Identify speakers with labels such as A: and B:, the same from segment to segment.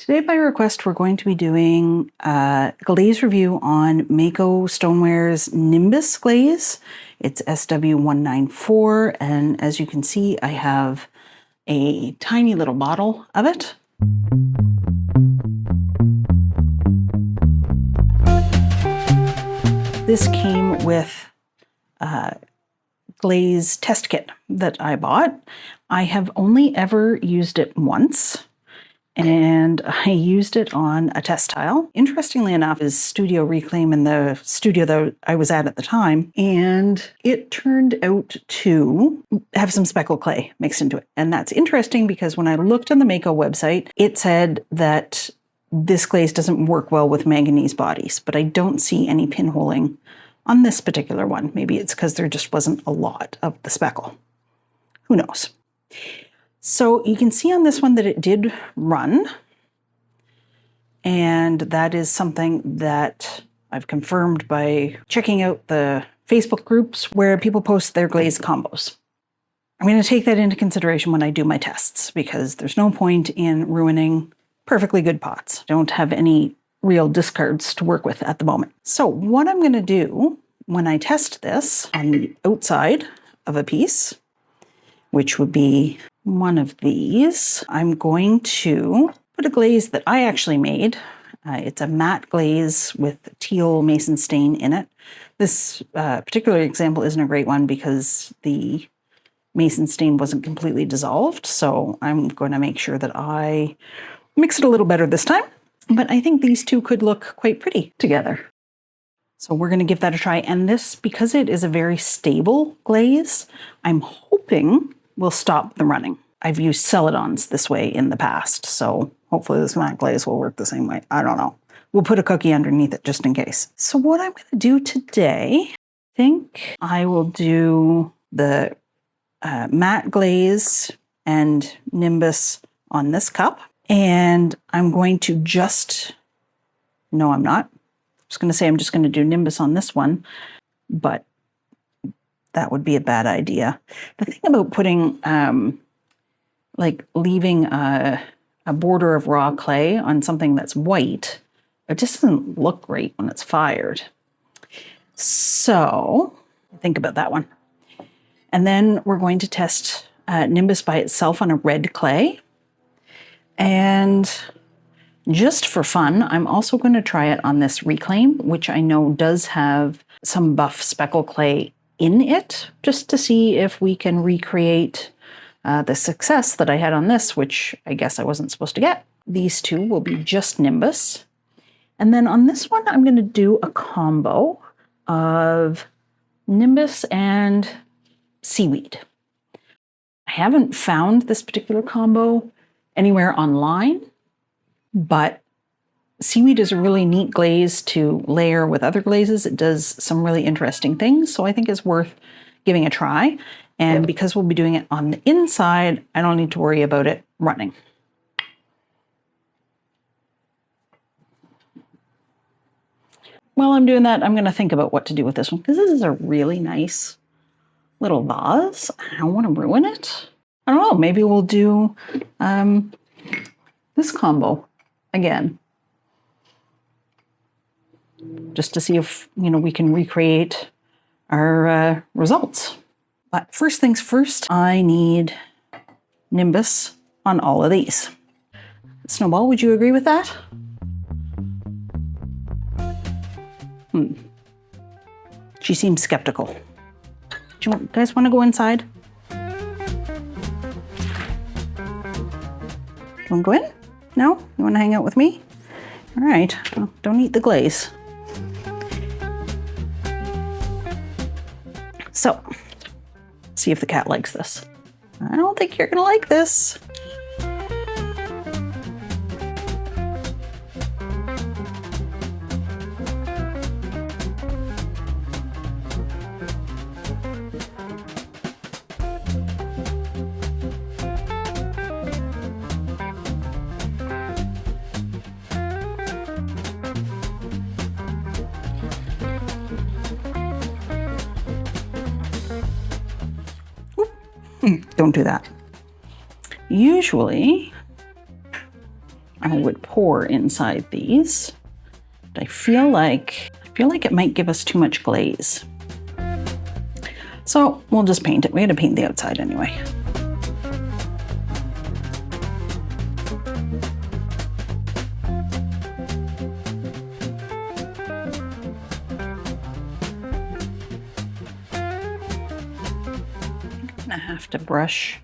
A: Today by request, we're going to be doing a glaze review on Mayco Stoneware's Nimbus Glaze. It's SW194, and as you can see, I have a tiny little bottle of it. This came with a glaze test kit that I bought. I have only ever used it once, and I used it on a test tile. Interestingly enough, is Studio Reclaim in the studio that I was at the time, and it turned out to have some speckle clay mixed into it. And that's interesting because when I looked on the Mayco website, it said that this glaze doesn't work well with manganese bodies, but I don't see any pinholing on this particular one. Maybe it's because there just wasn't a lot of the speckle. Who knows? So you can see on this one that it did run, and that is something that I've confirmed by checking out the Facebook groups where people post their glaze combos. I'm going to take that into consideration when I do my tests, because there's no point in ruining perfectly good pots. Don't have any real discards to work with at the moment. So what I'm going to do when I test this on the outside of a piece, which would be one of these, I'm going to put a glaze that I actually made. It's a matte glaze with teal mason stain in it. This particular example isn't a great one because the mason stain wasn't completely dissolved, so I'm going to make sure that I mix it a little better this time. But I think these two could look quite pretty together. So we're going to give that a try. And this, because it is a very stable glaze, I'm hoping will stop the running. I've used Celadons this way in the past, so hopefully this matte glaze will work the same way. I don't know. We'll put a cookie underneath it just in case. So what I'm going to do today, I think I will do the matte glaze and Nimbus on this cup. And I'm going to no, I'm not. I was going to say I'm just going to do Nimbus on this one, but that would be a bad idea. The thing about putting, leaving a border of raw clay on something that's white, it just doesn't look great when it's fired. So think about that one. And then we're going to test Nimbus by itself on a red clay. And just for fun, I'm also going to try it on this Reclaim, which I know does have some buff speckle clay in it, just to see if we can recreate the success that I had on this, which I guess I wasn't supposed to get. These two will be just Nimbus. And then on this one, I'm going to do a combo of Nimbus and Seaweed. I haven't found this particular combo anywhere online, but Seaweed is a really neat glaze to layer with other glazes. It does some really interesting things, so I think it's worth giving a try. And because we'll be doing it on the inside, I don't need to worry about it running. While I'm doing that, I'm going to think about what to do with this one, because this is a really nice little vase. I don't want to ruin it. I don't know, maybe we'll do this combo again, just to see if we can recreate our results. But first things first, I need Nimbus on all of these. Snowball, would you agree with that? She seems skeptical. Do you guys want to go inside? You want to go in? No? You want to hang out with me? All right. Well, don't eat the glaze. So, see if the cat likes this. I don't think you're going to like this. Don't do that. Usually, I would pour inside these. But I feel like it might give us too much glaze. So we'll just paint it. We had to paint the outside anyway. I have to brush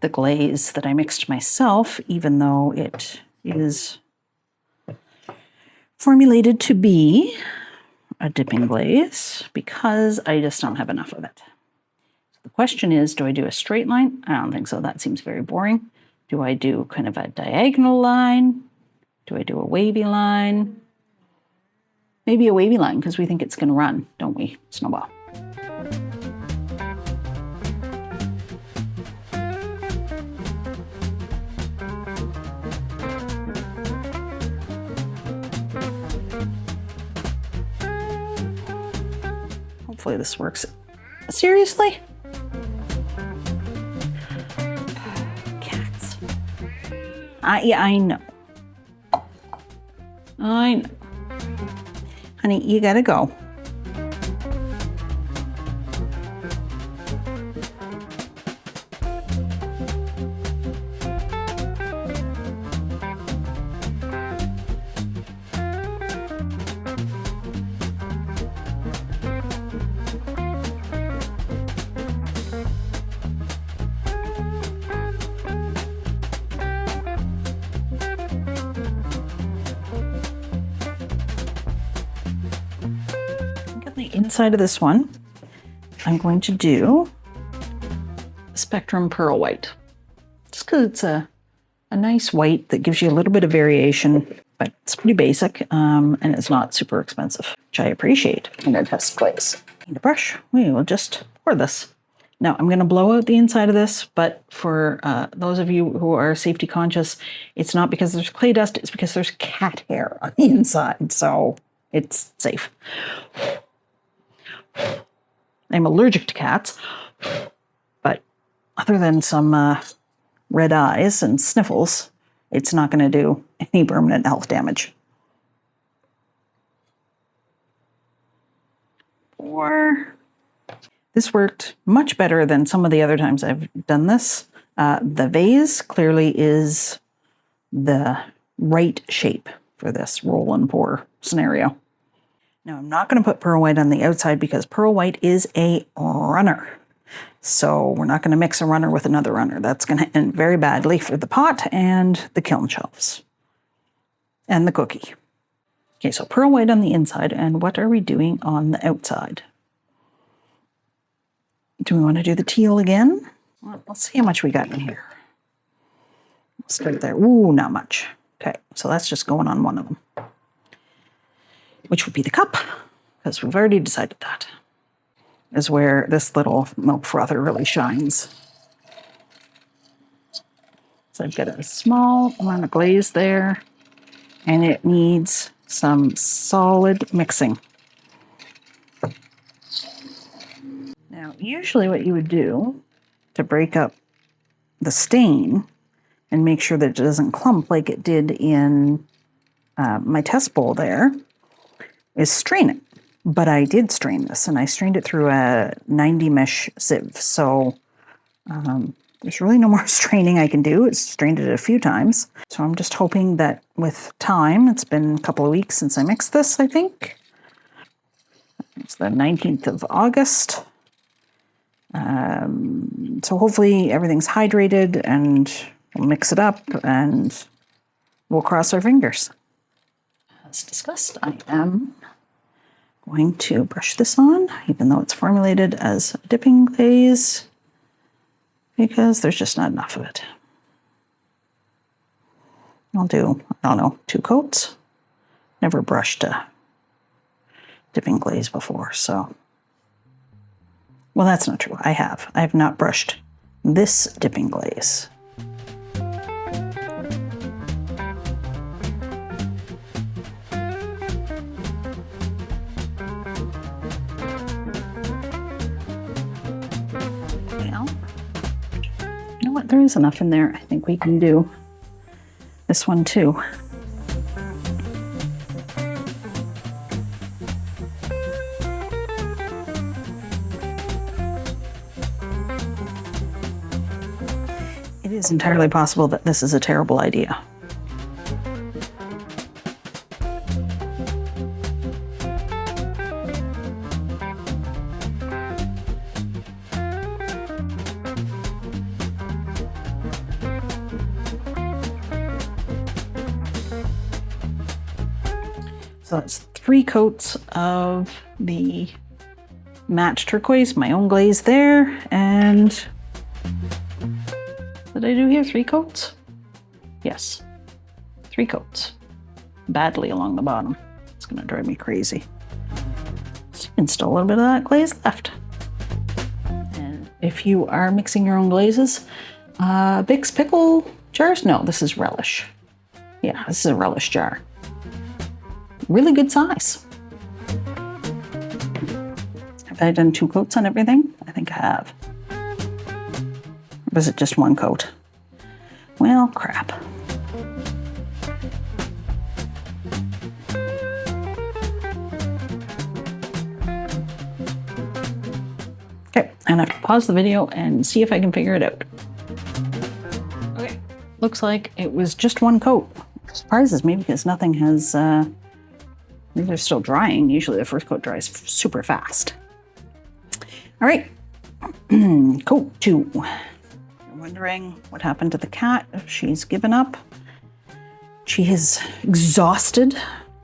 A: the glaze that I mixed myself, even though it is formulated to be a dipping glaze, because I just don't have enough of it. The question is, do I do a straight line? I don't think so. That seems very boring. Do I do kind of a diagonal line? Do I do a wavy line? Maybe a wavy line, because we think it's going to run, don't we, Snowball? Hopefully this works. Seriously? Cats. Yeah, I know. I know. Honey, you gotta go. Inside of this one, I'm going to do Spectrum Pearl White, just because it's a nice white that gives you a little bit of variation, but it's pretty basic, and it's not super expensive, which I appreciate in a test glaze. Need a brush. We will just pour this. Now I'm going to blow out the inside of this, but for those of you who are safety conscious, it's not because there's clay dust, it's because there's cat hair on the inside, so it's safe. I'm allergic to cats, but other than some red eyes and sniffles, it's not going to do any permanent health damage. This worked much better than some of the other times I've done this. The vase clearly is the right shape for this roll and pour scenario. Now, I'm not going to put pearl white on the outside because pearl white is a runner. So we're not going to mix a runner with another runner. That's going to end very badly for the pot and the kiln shelves and the cookie. Okay, so pearl white on the inside. And what are we doing on the outside? Do we want to do the teal again? Well, let's see how much we got in here. We'll start there. Ooh, not much. Okay, so that's just going on one of them, which would be the cup, because we've already decided that is where this little milk frother really shines. So I've got a small amount of glaze there, and it needs some solid mixing. Now, usually what you would do to break up the stain and make sure that it doesn't clump like it did in my test bowl there is strain it. But I did strain this, and I strained it through a 90 mesh sieve. So there's really no more straining I can do. It's strained it a few times. So I'm just hoping that with time, it's been a couple of weeks since I mixed this, I think. It's the 19th of August. So hopefully everything's hydrated, and we'll mix it up and we'll cross our fingers. As discussed, I am going to brush this on, even though it's formulated as a dipping glaze, because there's just not enough of it. I'll do, I don't know, 2 coats. Never brushed a dipping glaze before, so. Well, that's not true. I have not brushed this dipping glaze. Well, you know what? There is enough in there. I think we can do This one too. It is entirely possible that this is a terrible idea. So that's 3 coats of the matte turquoise, my own glaze there, and did I do here 3 coats? Yes, 3 coats. Badly along the bottom. It's gonna drive me crazy. So you can still a little bit of that glaze left. And if you are mixing your own glazes, Bix pickle jars? No, this is relish. Yeah, this is a relish jar. Really good size. Have I done 2 coats on everything? I think I have. Or was it just 1 coat? Well, crap. Okay, and I have to pause the video and see if I can figure it out. Okay, looks like it was just 1 coat. Surprises me because nothing has, these are still drying. Usually the first coat dries super fast. All right, coat 2. You're wondering what happened to the cat. She's given up. She is exhausted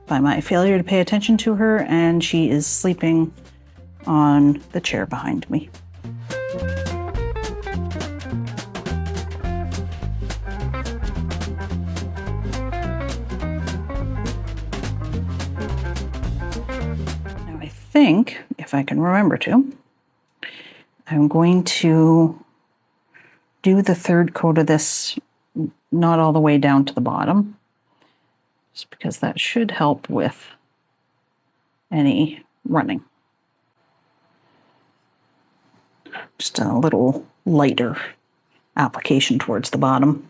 A: by my failure to pay attention to her, and she is sleeping on the chair behind me. I think, if I can remember to, I'm going to do the 3rd coat of this not all the way down to the bottom, just because that should help with any running. Just a little lighter application towards the bottom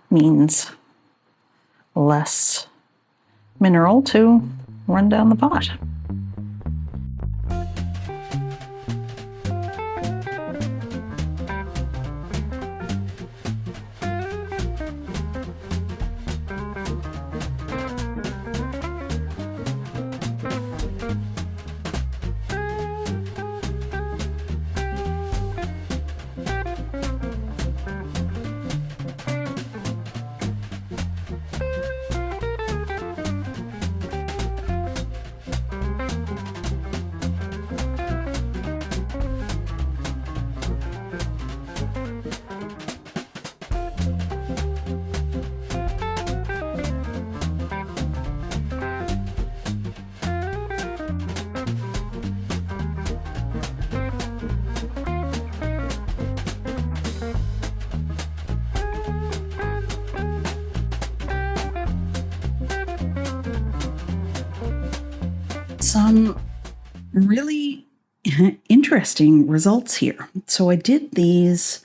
A: means less mineral to run down the pot. Some really interesting results here. So I did these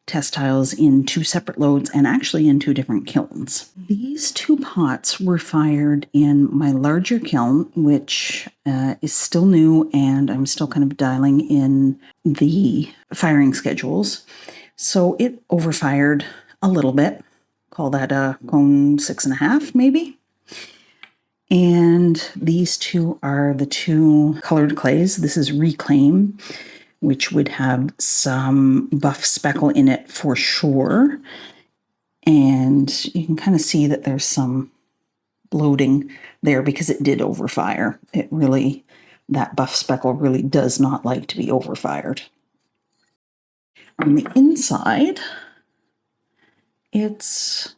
A: test tiles in 2 separate loads and actually in 2 different kilns. These 2 pots were fired in my larger kiln, which is still new, and I'm still kind of dialing in the firing schedules. So it overfired a little bit. Call that a cone 6.5 maybe. And these 2 are the 2 colored clays. This is Reclaim, which would have some buff speckle in it for sure. And you can kind of see that there's some bloating there because it did overfire. It really, that buff speckle really does not like to be overfired. On the inside, it's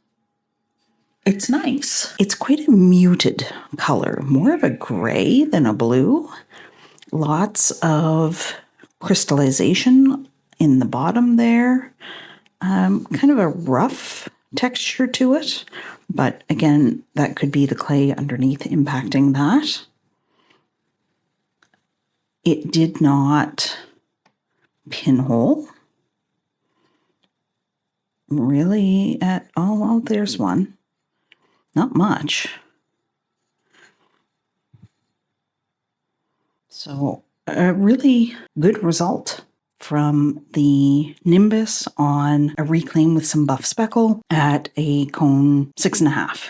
A: nice. It's quite a muted color, more of a gray than a blue. Lots of crystallization in the bottom there. Kind of a rough texture to it, but again, that could be the clay underneath impacting that. It did not pinhole. really at all. Oh, there's one. Not much. So a really good result from the Nimbus on a reclaim with some buff speckle at a cone 6.5.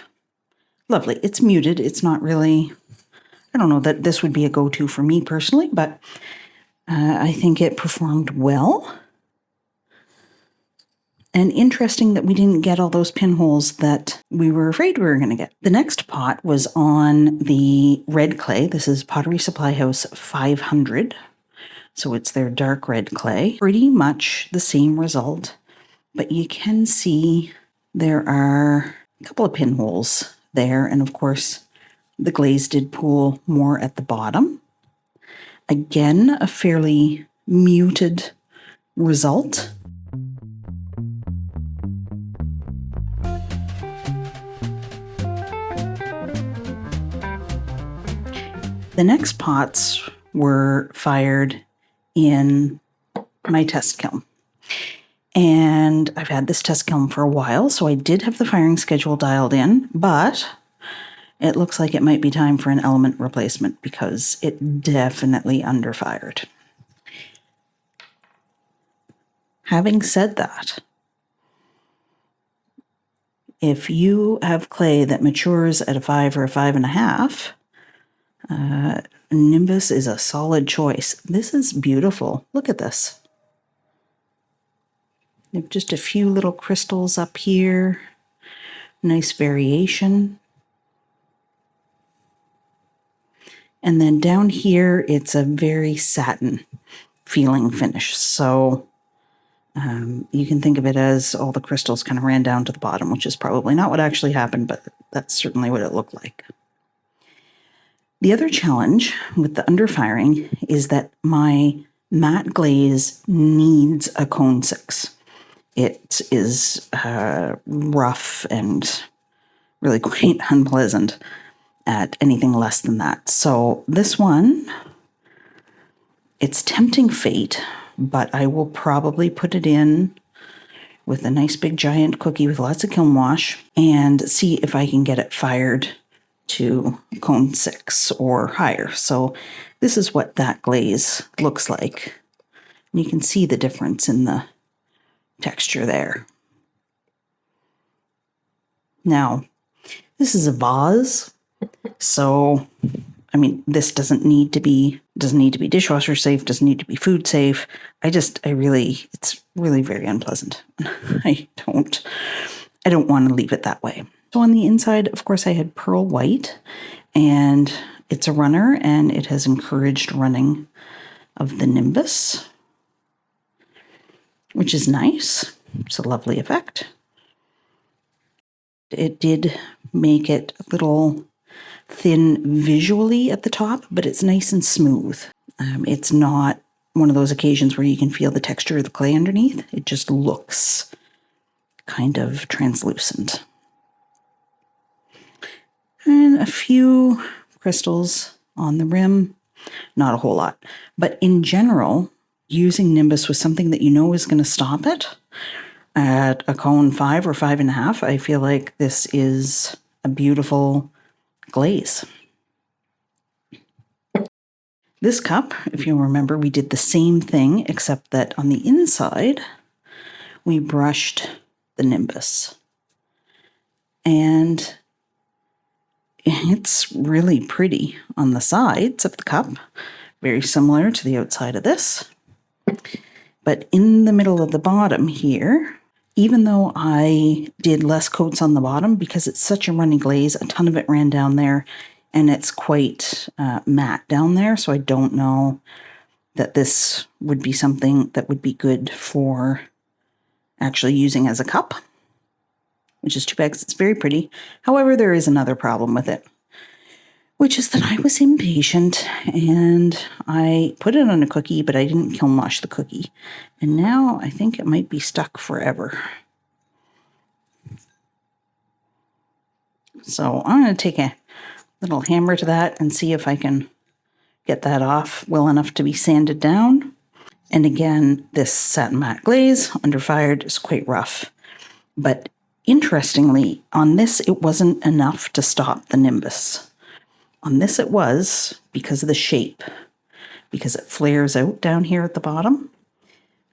A: Lovely. It's muted. It's not really, I don't know that this would be a go-to for me personally, but I think it performed well. And interesting that we didn't get all those pinholes that we were afraid we were going to get. The next pot was on the red clay. This is Pottery Supply House 500. So it's their dark red clay. Pretty much the same result, but you can see there are a couple of pinholes there. And of course, the glaze did pool more at the bottom. Again, a fairly muted result. The next pots were fired in my test kiln. And I've had this test kiln for a while, so I did have the firing schedule dialed in, but it looks like it might be time for an element replacement because it definitely underfired. Having said that, if you have clay that matures at a 5 or a 5.5, Nimbus is a solid choice. This is beautiful. Look at this. You have just a few little crystals up here. Nice variation. And then down here, it's a very satin feeling finish. So you can think of it as all the crystals kind of ran down to the bottom, which is probably not what actually happened, but that's certainly what it looked like. The other challenge with the underfiring is that my matte glaze needs a cone 6. It is rough and really quite unpleasant at anything less than that. So this one, it's tempting fate, but I will probably put it in with a nice big giant cookie with lots of kiln wash and see if I can get it fired to cone 6 or higher. So this is what that glaze looks like. You can see the difference in the texture there. Now, this is a vase, so I mean, this doesn't need to be dishwasher safe, doesn't need to be food safe. It's really very unpleasant. I don't want to leave it that way. So on the inside, of course, I had pearl white, and it's a runner, and it has encouraged running of the Nimbus, which is nice. It's a lovely effect. It did make it a little thin visually at the top, but it's nice and smooth. It's not one of those occasions where you can feel the texture of the clay underneath. It just looks kind of translucent. And a few crystals on the rim, not a whole lot. But in general, using Nimbus with something that you know is going to stop it at a cone 5 or 5.5, I feel like this is a beautiful glaze. This cup, if you remember, we did the same thing, except that on the inside, we brushed the Nimbus. And it's really pretty on the sides of the cup, very similar to the outside of this. But in the middle of the bottom here, even though I did less coats on the bottom, because it's such a runny glaze, a ton of it ran down there, and it's quite matte down there, so I don't know that this would be something that would be good for actually using as a cup, which is too bad because it's very pretty. However, there is another problem with it, which is that I was impatient and I put it on a cookie, but I didn't kiln wash the cookie. And now I think it might be stuck forever. So I'm going to take a little hammer to that and see if I can get that off well enough to be sanded down. And again, this satin matte glaze under fired is quite rough. But interestingly, on this, it wasn't enough to stop the Nimbus. On this, it was because of the shape, because it flares out down here at the bottom,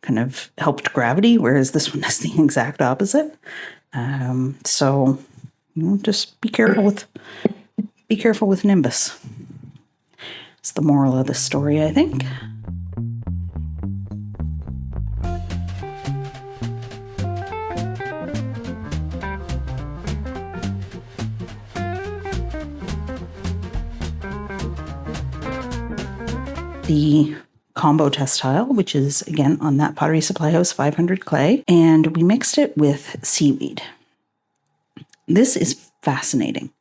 A: kind of helped gravity, whereas this one is the exact opposite. So just be careful with Nimbus. It's the moral of the story, I think. The combo test tile, which is again on that Pottery Supply House 500 clay, and we mixed it with seaweed. This is fascinating.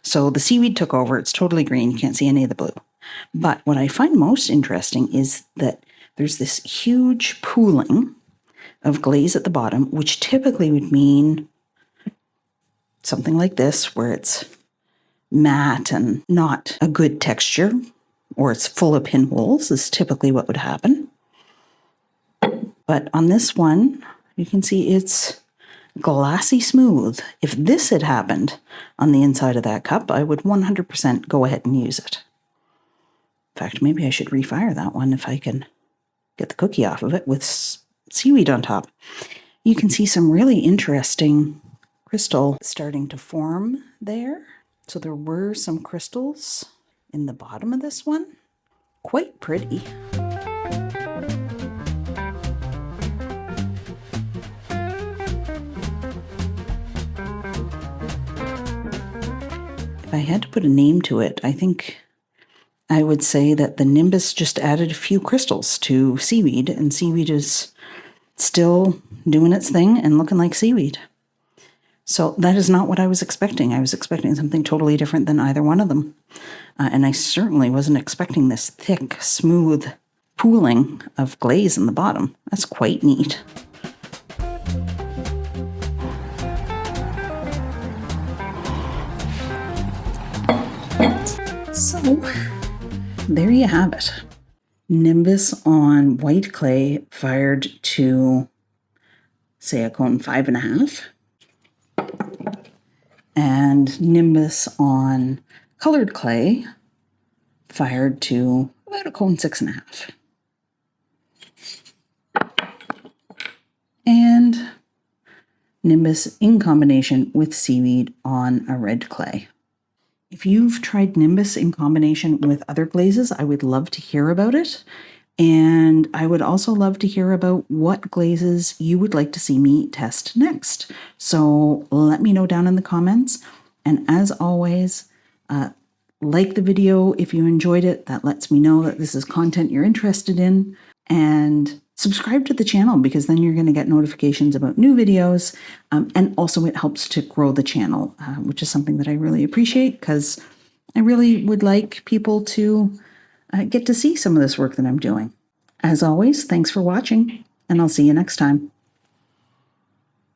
A: So the seaweed took over. It's totally green. You can't see any of the blue. But what I find most interesting is that there's this huge pooling of glaze at the bottom, which typically would mean something like this, where it's matte and not a good texture, or it's full of pinholes, is typically what would happen. But on this one, you can see it's glassy smooth. If this had happened on the inside of that cup, I would 100% go ahead and use it. In fact, maybe I should refire that one if I can get the cookie off of it with seaweed on top. You can see some really interesting crystal starting to form there. So there were some crystals in the bottom of this one. Quite pretty. If I had to put a name to it, I think I would say that the Nimbus just added a few crystals to seaweed, and seaweed is still doing its thing and looking like seaweed. So that is not what I was expecting. I was expecting something totally different than either one of them. And I certainly wasn't expecting this thick, smooth pooling of glaze in the bottom. That's quite neat. So, there you have it. Nimbus on white clay fired to, say, a cone 5.5. And Nimbus on colored clay fired to about a cone 6.5. And Nimbus in combination with seaweed on a red clay. If you've tried Nimbus in combination with other glazes, I would love to hear about it. And I would also love to hear about what glazes you would like to see me test next. So let me know down in the comments. And as always, like the video if you enjoyed it. That lets me know that this is content you're interested in. And subscribe to the channel, because then you're going to get notifications about new videos. And also it helps to grow the channel, which is something that I really appreciate, because I really would like people to get to see some of this work that I'm doing. As always, thanks for watching, and I'll see you next time.